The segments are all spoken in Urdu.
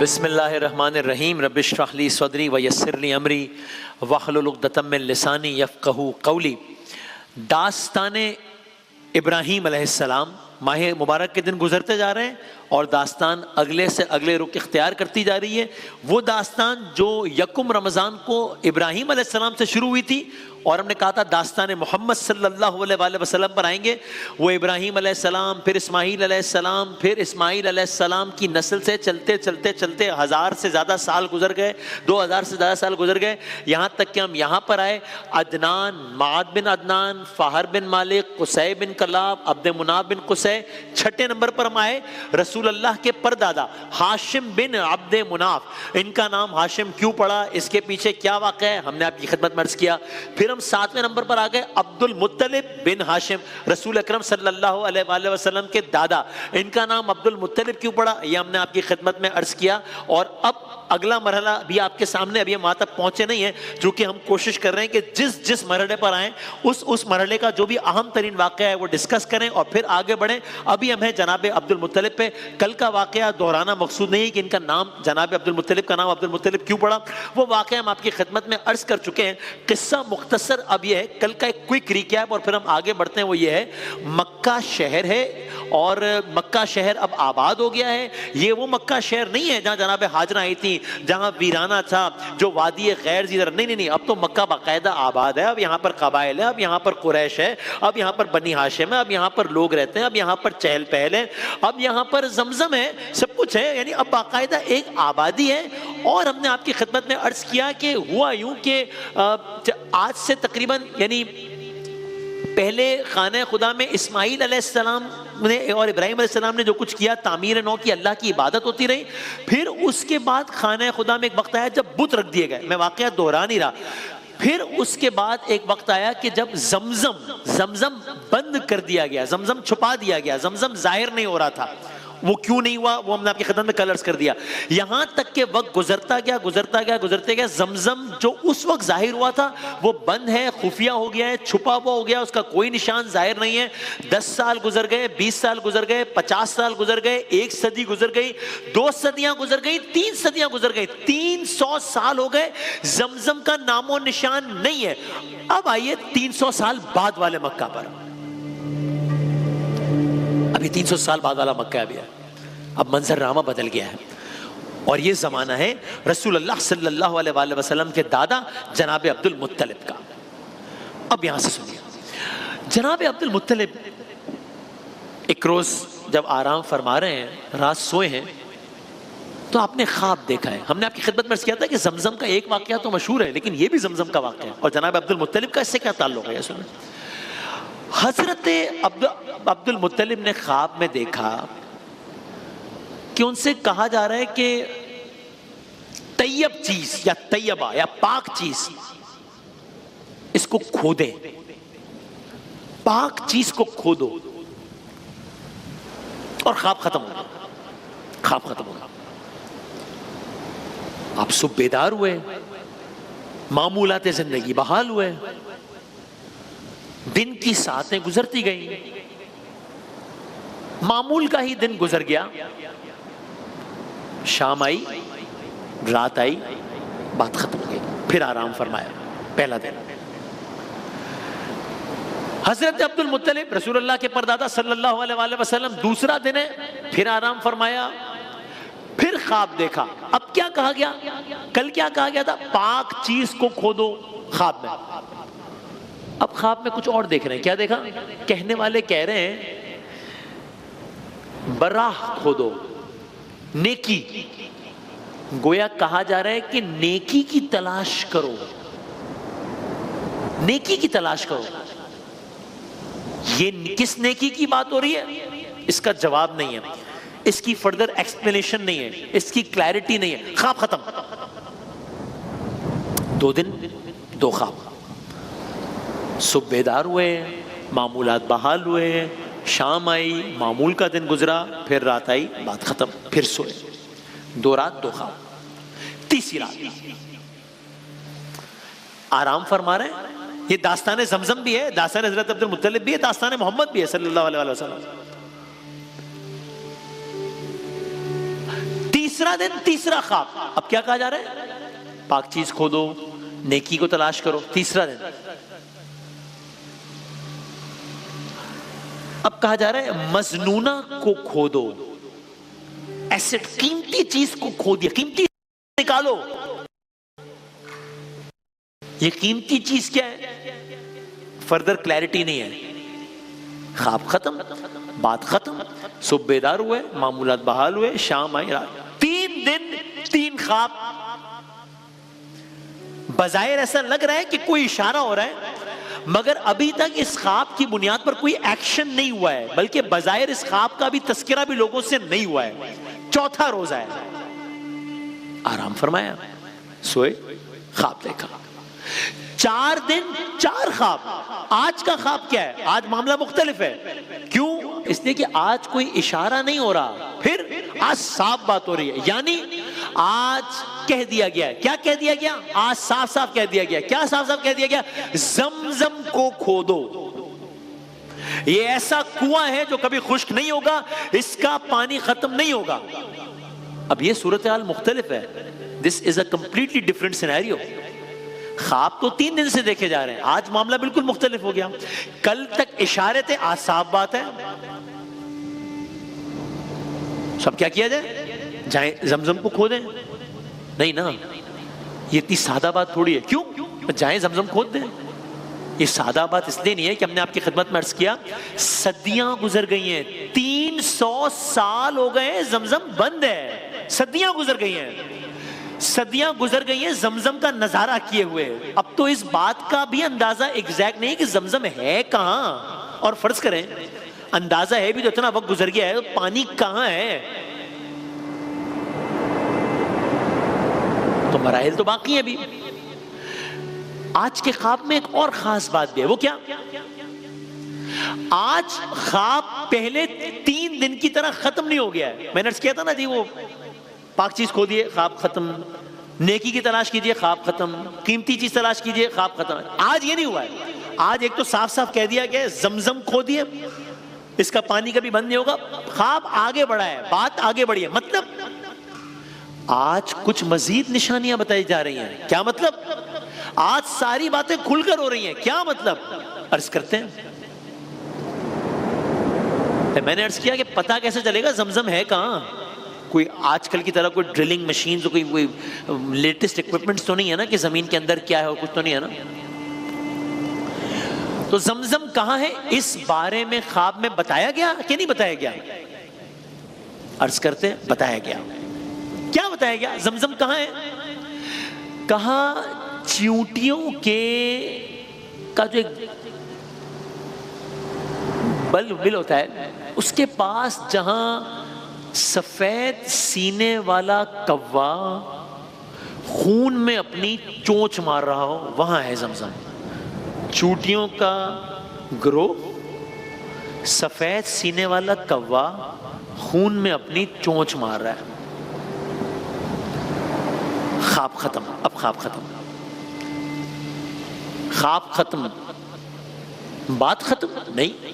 بسم اللہ الرحمن الرحیم رب اشرح لی صدری ویسر لی امری واحلل عقدۃ من لسانی یفقہوا قولی۔ داستان ابراہیم علیہ السلام، ماہ مبارک کے دن گزرتے جا رہے ہیں اور داستان اگلے سے اگلے رخ اختیار کرتی جا رہی ہے۔ وہ داستان جو یکم رمضان کو ابراہیم علیہ السلام سے شروع ہوئی تھی اور ہم نے کہا تھا داستان محمد صلی اللہ علیہ وآلہ وسلم پر آئیں گے، وہ ابراہیم علیہ السلام، پھر اسماعیل علیہ السلام، پھر اسماعیل علیہ السلام کی نسل سے چلتے چلتے چلتے 1000 سے زیادہ سال گزر گئے، 2000 سے زیادہ سال گزر گئے، یہاں تک کہ ہم یہاں پر آئے عدنان، معد بن عدنان، فہر بن مالک، قصی بن کلاب، عبد مناف بن قصی۔ چھٹے نمبر پر ہم آئے رسول اللہ کے پردادا ہاشم بن عبد مناف۔ ان کا نام ہاشم کیوں پڑا، اس کے پیچھے کیا واقعہ ہے، ہم نے آپ کی خدمت میں عرض کیا۔ پھر ہم 7ویں نمبر پر آ گئے عبد المطلب بن ہاشم، رسول اکرم صلی اللہ علیہ وآلہ وسلم کے دادا۔ ان کا نام عبد المطلب کیوں پڑا، یہ ہم نے آپ کی خدمت میں عرض کیا۔ اور اب اگلا مرحلہ بھی آپ کے سامنے، ابھی ہم وہاں تک پہنچے نہیں ہیں، چونکہ ہم کوشش کر رہے ہیں کہ جس مرحلے پر آئیں اس مرحلے کا جو بھی اہم ترین واقعہ ہے وہ ڈسکس کریں اور پھر آگے بڑھیں۔ ابھی ہم ہیں جناب عبد المطلب پہ۔ کل کا واقعہ دہرانا مقصود نہیں کہ ان کا نام، جناب عبد المطلب کا نام عبد المطلب کیوں پڑا، وہ واقعہ ہم آپ کی خدمت میں عرض کر چکے ہیں۔ قصہ مختصر اب یہ ہے، کل کا ایک کوئک ریکیپ اور پھر ہم آگے بڑھتے ہیں۔ وہ یہ ہے، مکہ شہر ہے اور مکہ شہر اب آباد ہو گیا ہے۔ یہ وہ مکہ شہر نہیں ہے جہاں جناب ہاجرہ آئی تھی، جہاں ویرانہ تھا، جو وادی غیر ذی زرع، نہیں، اب تو مکہ باقاعدہ آباد ہے۔ اب یہاں پر قبائل ہے، اب یہاں پر قریش ہے، اب یہاں پر بنی ہاشم ہے، اب یہاں پر لوگ رہتے ہیں، اب یہاں پر چہل پہل ہے، اب یہاں پر زمزم ہے، سب کچھ ہے، یعنی اب باقاعدہ ایک آبادی ہے۔ اور ہم نے آپ کی خدمت میں عرض کیا کہ ہوا یوں کہ آج سے تقریباً یعنی پہلے خانہ خدا میں اسماعیل علیہ السلام نے اور ابراہیم علیہ السلام نے جو کچھ کیا، تعمیر نو کی، اللہ کی عبادت ہوتی رہی۔ پھر اس کے بعد خانہ خدا میں ایک وقت آیا جب بت رکھ دیے گئے، میں واقعہ دہرا نہیں رہا۔ پھر اس کے بعد ایک وقت آیا کہ جب زمزم بند کر دیا گیا، زمزم چھپا دیا گیا، زمزم ظاہر نہیں ہو رہا تھا۔ وہ کیوں نہیں ہوا وہ ہم نے آپ کی خدمت میں کل عرض کر دیا۔ یہاں تک کہ وقت گزرتے گیا، زمزم جو اس وقت ظاہر ہوا تھا وہ بند ہے، خفیہ ہو گیا ہے، چھپا ہوا ہو گیا، اس کا کوئی نشان ظاہر نہیں ہے۔ 10 سال گزر گئے، 20 سال گزر گئے، 50 سال گزر گئے، 1 صدی گزر گئی، 2 صدیاں گزر گئی، 3 صدیاں گزر گئی، 300 سال ہو گئے، زمزم کا نام و نشان نہیں ہے۔ اب آئیے 300 سال بعد والے مکہ پر، ابھی 300 سال بعد والا مکہ ابھی ہے، اب منظر نامہ بدل گیا ہے۔ اور یہ زمانہ ہے رسول اللہ صلی اللہ علیہ وآلہ وسلم کے دادا جناب عبد المطلب کا۔ اب یہاں سے سنیے، جناب عبد المطلب ایک روز جب آرام فرما رہے ہیں، رات سوئے ہیں، تو آپ نے خواب دیکھا ہے۔ ہم نے آپ کی خدمت میں کیا تھا کہ زمزم کا ایک واقعہ تو مشہور ہے، لیکن یہ بھی زمزم کا واقعہ ہے، اور جناب عبد المطلب کا اس سے کیا تعلق ہے، سنیں۔ حضرت عبد المطلب نے خواب میں دیکھا کہ ان سے کہا جا رہا ہے کہ طیب چیز یا طیبہ یا پاک چیز اس کو کھودیں، پاک چیز کو کھودو، اور خواب ختم ہو گیا، خواب ختم ہو گیا۔ آپ صبح بیدار ہوئے، معمولات زندگی بحال ہوئے، دن کی ساعتیں گزرتی گئیں، معمول کا ہی دن گزر گیا، شام آئی، رات آئی، بات ختم ہو گئی، پھر آرام فرمایا۔ پہلا دن حضرت عبد المطلب رسول اللہ کے پردادا صلی اللہ علیہ وآلہ وسلم، دوسرا دن ہے، پھر آرام فرمایا، پھر خواب دیکھا۔ اب کیا کہا گیا، کل کیا کہا گیا تھا، پاک چیز کو کھودو خواب میں۔ اب خواب میں کچھ اور دیکھ رہے ہیں، کیا دیکھا، کہنے والے کہہ رہے ہیں براہ کھودو، نیکی، گویا کہا جا رہا ہے کہ نیکی کی تلاش کرو، نیکی کی تلاش کرو۔ یہ کس نیکی کی بات ہو رہی ہے، اس کا جواب نہیں ہے، اس کی فردر ایکسپلینیشن نہیں ہے، اس کی کلیئرٹی نہیں ہے۔ خواب ختم، 2 دن 2 خواب، صبح بیدار ہوئے، معمولات بحال ہوئے، شام آئی، معمول کا دن گزرا، پھر رات آئی، بات ختم، پھر سوئے، 2 رات 2 خواب۔ تیسری رات آرام فرما رہے ہیں۔ یہ داستان زمزم بھی ہے، داستان حضرت عبد المطلب بھی ہے، داستان محمد بھی ہے صلی اللہ علیہ وسلم۔ تیسرا دن تیسرا خواب. اب کیا کہا جا رہا ہے؟ پاک چیز کھودو، نیکی کو تلاش کرو. تیسرا دن اب کہا جا رہا ہے مظنونہ کو کھودو. ایسٹ، قیمتی چیز کو کھودیا، قیمتی نکالو. یہ قیمتی چیز کیا ہے؟ فردر کلیرٹی نہیں ہے. خواب ختم، بات ختم، صبح بیدار ہوئے، معمولات بحال ہوئے، شام آئی، رات. 3 دن 3 خواب. بظاہر ایسا لگ رہا ہے کہ کوئی اشارہ ہو رہا ہے، مگر ابھی تک اس خواب کی بنیاد پر کوئی ایکشن نہیں ہوا ہے، بلکہ بظاہر اس خواب کا بھی تذکرہ بھی لوگوں سے نہیں ہوا ہے. چوتھا روزہ ہے. آرام فرمایا، سوئے، خواب دیکھا. 4 دن 4 خواب. آج کا خواب کیا ہے؟ آج معاملہ مختلف ہے. کیوں؟ اس لیے کہ آج کوئی اشارہ نہیں ہو رہا، پھر آج صاف بات ہو رہی ہے. یعنی آج کہہ دیا گیا ہے. کیا کہہ دیا گیا؟ آج صاف صاف کہہ دیا گیا. کیا صاف صاف کہہ دیا گیا؟ زمزم کو کھودو. یہ ایسا کنواں ہے جو کبھی خشک نہیں ہوگا، اس کا پانی ختم نہیں ہوگا. اب یہ صورتحال مختلف ہے. This is a completely different scenario. خواب تو 3 دن سے دیکھے جا رہے ہیں، آج معاملہ بالکل مختلف ہو گیا. کل تک اشارے تھے، آج صاف بات ہے. سب کیا کیا جائے؟ جائیں زمزم کو کھودیں؟ نہیں نا، یہ اتنی سادہ بات تھوڑی ہے. کیوں؟ جائیں زمزم کھود دیں. یہ سادہ بات اس لیے نہیں ہے کہ ہم نے آپ کی خدمت میں عرض کیا صدیاں گزر گئی ہیں، 300 سال ہو گئے زمزم بند ہے. صدیاں گزر گئی ہیں، صدیاں گزر گئی ہیں زمزم کا نظارہ کیے ہوئے. اب تو اس بات کا بھی اندازہ ایگزیکٹ نہیں کہ زمزم ہے کہاں. اور فرض کریں اندازہ ہے بھی تو اتنا وقت گزر گیا ہے، پانی کہاں ہے؟ تو مراحل تو باقی ہیں ابھی. آج کے خواب میں ایک اور خاص بات بھی ہے. وہ کیا؟ آج خواب پہلے 3 دن کی طرح ختم نہیں ہو گیا ہے. میں نے عرض کیا تھا نا جی، وہ پاک چیز کھو دیے، خواب ختم. نیکی کی تلاش کیجئے، خواب ختم. قیمتی چیز تلاش کیجئے، خواب ختم. آج یہ نہیں ہوا ہے. آج ایک تو صاف صاف کہہ دیا گیا زمزم کھو دیے، اس کا پانی کبھی بند نہیں ہوگا. خواب آگے بڑھا ہے، بات آگے بڑھی ہے. مطلب آج کچھ مزید نشانیاں بتائی جا رہی ہیں. کیا مطلب؟ آج ساری باتیں کھل کر ہو رہی ہیں. کیا مطلب؟ عرض کرتے ہیں. میں نے عرض کیا کہ پتہ کیسے چلے گا زمزم ہے کہاں؟ کوئی آج کل کی طرح کوئی ڈرلنگ مشینز، کوئی لیٹسٹ اکوپمنٹس تو نہیں ہے نا کہ زمین کے اندر کیا ہے اور کچھ تو نہیں ہے نا. تو زمزم کہاں ہے اس بارے میں خواب میں بتایا گیا کہ نہیں بتایا گیا؟ عرض کرتے ہیں بتایا گیا. کیا بتایا گیا؟ زمزم کہاں ہے؟ کہاں چیونٹیوں کا جو ایک بل ہوتا ہے، اس کے پاس جہاں سفید سینے والا کوا خون میں اپنی چونچ مار رہا ہو، وہاں ہے زمزم. چونٹیوں کا گروہ، سفید سینے والا کوا خون میں اپنی چونچ مار رہا ہے. خواب ختم. اب خواب ختم، خواب ختم، بات ختم نہیں،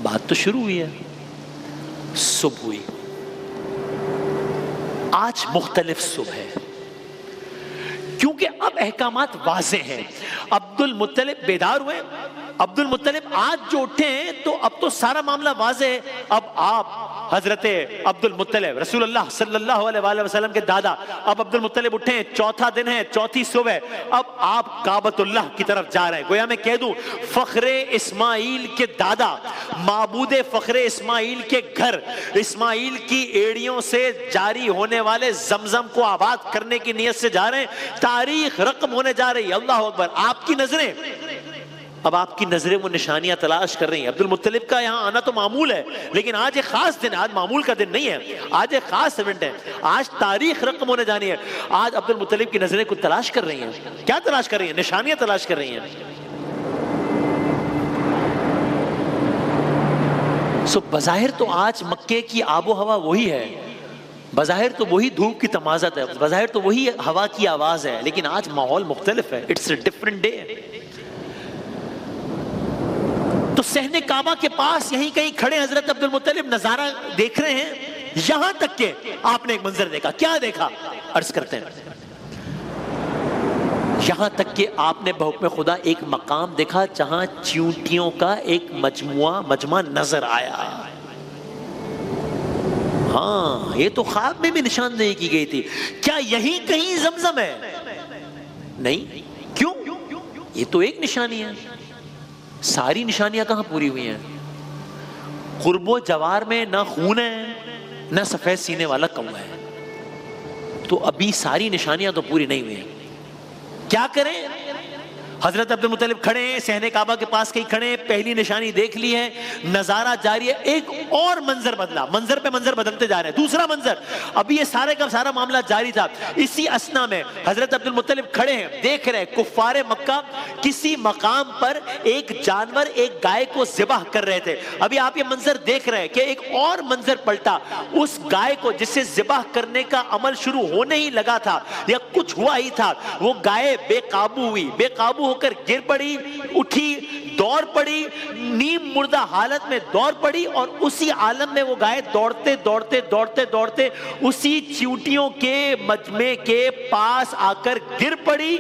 بات تو شروع ہوئی ہے. صبح ہوئی. آج مختلف صبح ہے کیونکہ اب احکامات واضح ہیں. عبد المطلب بیدار ہوئے. عبد المطلب آج جو اٹھے ہیں تو اب تو سارا معاملہ واضح ہے. اب آپ حضرت عبد المطلب رسول اللہ صلی اللہ علیہ وآلہ وسلم کے دادا، اب عبد المطلب اٹھے ہیں، 4تھا دن ہے، 4تھی صبح ہے. اب آپ کعبۃ اللہ کی طرف جا رہے ہیں. گویا میں کہہ دوں فخر اسماعیل کے دادا، معبود فخر اسماعیل کے گھر، اسماعیل کی ایڑیوں سے جاری ہونے والے زمزم کو آباد کرنے کی نیت سے جا رہے ہیں. تاریخ رقم ہونے جا رہی ہے. اللہ اکبر. آپ کی نظریں، اب آپ کی نظریں وہ نشانیاں تلاش کر رہی ہیں. عبد المطلب کا یہاں آنا تو معمول ہے، لیکن آج ایک خاص دن ہے. آج معمول کا دن نہیں ہے، آج ایک خاص ایونٹ ہے. آج تاریخ رقم ہونے جانی ہے. آج عبد المطلب کی نظریں کچھ تلاش کر رہی ہیں. کیا تلاش کر رہی ہیں؟ نشانیاں تلاش کر رہی ہیں. بظاہر تو آج مکے کی آب و ہوا وہی ہے، بظاہر تو وہی دھوپ کی تمازت ہے، بظاہر تو وہی ہوا کی آواز ہے، لیکن آج ماحول مختلف ہے. It's a different day. تو صحن کعبہ کے پاس یہیں کہیں کھڑے حضرت عبد المطلب نظارہ دیکھ رہے ہیں. یہاں تک کہ آپ نے ایک منظر دیکھا. کیا دیکھا؟ عرض کرتے ہیں یہاں تک کہ آپ نے بحکم خدا ایک مقام دیکھا جہاں چیونٹیوں کا ایک مجمع نظر آیا. ہاں یہ تو خواب میں بھی نشاندہی کی گئی تھی. کیا یہی کہیں زمزم ہے؟ نہیں. کیوں؟ یہ تو ایک نشانی ہے. ساری نشانیاں کہاں پوری ہوئی ہیں؟ قرب و جوار میں نہ خون ہے نہ سفید سینے والا کوا ہے. تو ابھی ساری نشانیاں تو پوری نہیں ہوئی ہیں. کیا کریں؟ حضرت عبد المطلب کھڑے ہیں صحن کعبہ کے پاس کہیں کھڑے ہیں, پہلی نشانی دیکھ لی ہے, نظارہ جاری ہے. ایک اور منظر بدلا, منظر پہ منظر بدلتے جا رہے ہیں. دوسرا منظر, ابھی یہ سارے کا سارا معاملہ جاری تھا. اسی اسنا میں حضرت عبد المطلب کھڑے ہیں, دیکھ رہے ہیں کفار مکہ کسی مقام پر ایک جانور ایک گائے کو ذبح کر رہے تھے. ابھی آپ یہ منظر دیکھ رہے ہیں کہ ایک اور منظر پلٹا. اس گائے کو جس سے ذبح کرنے کا عمل شروع ہونے ہی لگا تھا یا کچھ ہوا ہی تھا, وہ گائے بے قابو ہوئی, بے قابو ہو کر گر پڑی, اٹھی, دوڑ پڑی, نیم مردہ حالت میں دوڑ پڑی, اور اسی عالم میں وہ گائے دوڑتے دوڑتے دوڑتے دوڑتے اسی چیونٹیوں کے مجمع کے پاس آ کر گر پڑی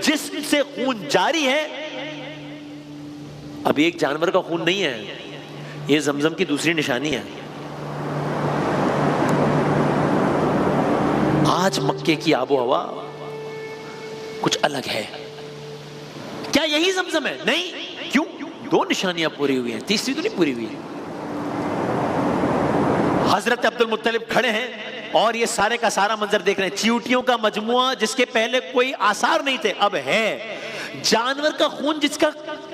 جسم سے خون جاری ہے. ابھی ایک جانور کا خون نہیں ہے, یہ زمزم کی دوسری نشانی ہے. آج مکے کی آب و ہوا کچھ الگ ہے. کیا یہی زمزم ہے؟ نہیں. کیوں؟ دو نشانیاں پوری ہوئی ہیں, تیسری تو نہیں پوری ہوئی. حضرت عبد المطلب کھڑے ہیں اور یہ سارے کا سارا منظر دیکھ رہے ہیں. چیونٹیوں کا مجموعہ جس کے پہلے کوئی آثار نہیں تھے اب ہے. جانور کا خون جس کا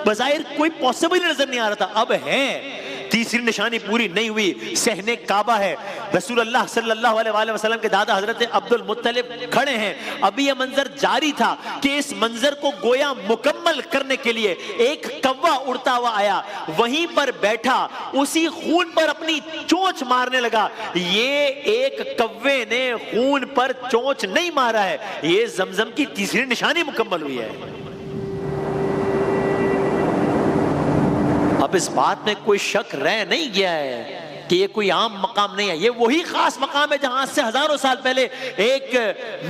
بظاہر کوئی پاسبل نظر نہیں آ رہا تھا اب ہے. تیسری نشانی پوری نہیں ہوئی. صحن کعبہ ہے, رسول اللہ صلی اللہ علیہ وآلہ وسلم کے دادا حضرت عبد المطلب کھڑے ہیں. ابھی یہ منظر جاری تھا کہ اس منظر کو گویا مکمل کرنے کے لیے ایک کوا اڑتا ہوا آیا, وہیں پر بیٹھا, اسی خون پر اپنی چونچ مارنے لگا. یہ ایک کوے نے خون پر چونچ نہیں مارا ہے, یہ زمزم کی تیسری نشانی مکمل ہوئی ہے. اب اس بات میں کوئی شک رہ نہیں گیا ہے کہ یہ کوئی عام مقام نہیں ہے. یہ وہی خاص مقام ہے جہاں سے ہزاروں سال پہلے ایک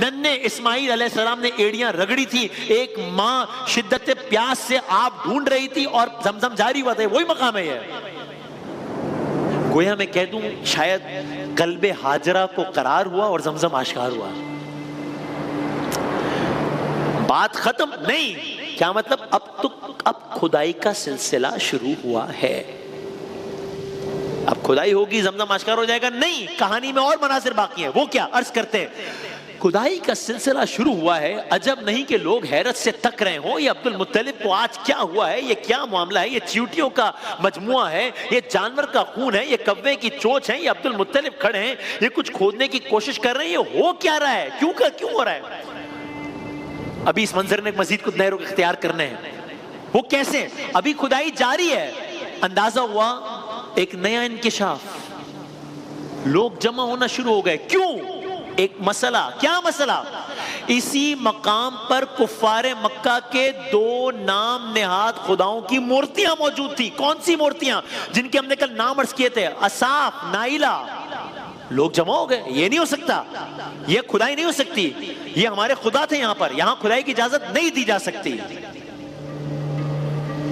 ننھے اسماعیل علیہ السلام نے ایڑیاں رگڑی تھی, ایک ماں شدت پیاس سے آب ڈھونڈ رہی تھی اور زمزم جاری ہوا تھا. وہی مقام ہے یہ. گویا میں کہہ دوں شاید قلب ہاجرہ کو قرار ہوا اور زمزم آشکار ہوا. بات ختم نہیں. کیا مطلب؟ اب کھدائی کا سلسلہ شروع ہوا ہے. اب کھدائی ہوگی زمزم آشکار ہو جائے گا؟ نہیں, کہانی میں اور مناظر باقی ہیں. وہ کیا؟ عرض کرتے ہیں کھدائی کا سلسلہ شروع ہوا ہے. عجب نہیں کہ لوگ حیرت سے تک رہے ہوں, یہ عبد المطلب کو آج کیا ہوا ہے, یہ کیا معاملہ ہے, یہ چیونٹیوں کا مجموعہ ہے, یہ جانور کا خون ہے, یہ کوے کی چونچ ہے, یہ عبد المطلب کھڑے ہیں, یہ کچھ کھودنے کی کوشش کر رہے ہیں. یہ ہو کیا رہا ہے, کیوں ہو رہا ہے؟ ابھی اس منظر نے مزید کچھ نئے رخ اختیار کرنے ہیں. وہ کیسے؟ ابھی کھدائی جاری ہے. اندازہ ہوا ایک نیا انکشاف, لوگ جمع ہونا شروع ہو گئے. کیوں؟ ایک مسئلہ. کیا مسئلہ؟ اسی مقام پر کفار مکہ کے دو نام نہاد خداؤں کی مورتیاں موجود تھی. کون سی مورتیاں؟ جن کے ہم نے کل نام عرض کیے تھے, اساف, نائلہ. لوگ جمع ہو گئے, یہ نہیں ہو سکتا, یہ کھدائی نہیں ہو سکتی, یہ ہمارے خدا تھے یہاں پر, یہاں کھدائی کی اجازت نہیں دی جا سکتی.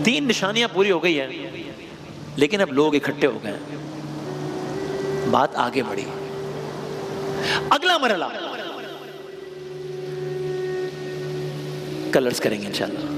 تین نشانیاں پوری ہو گئی ہیں, لیکن اب لوگ اکٹھے ہو گئے, بات آگے بڑھی. اگلا مرحلہ کل عرض کریں گے انشاءاللہ.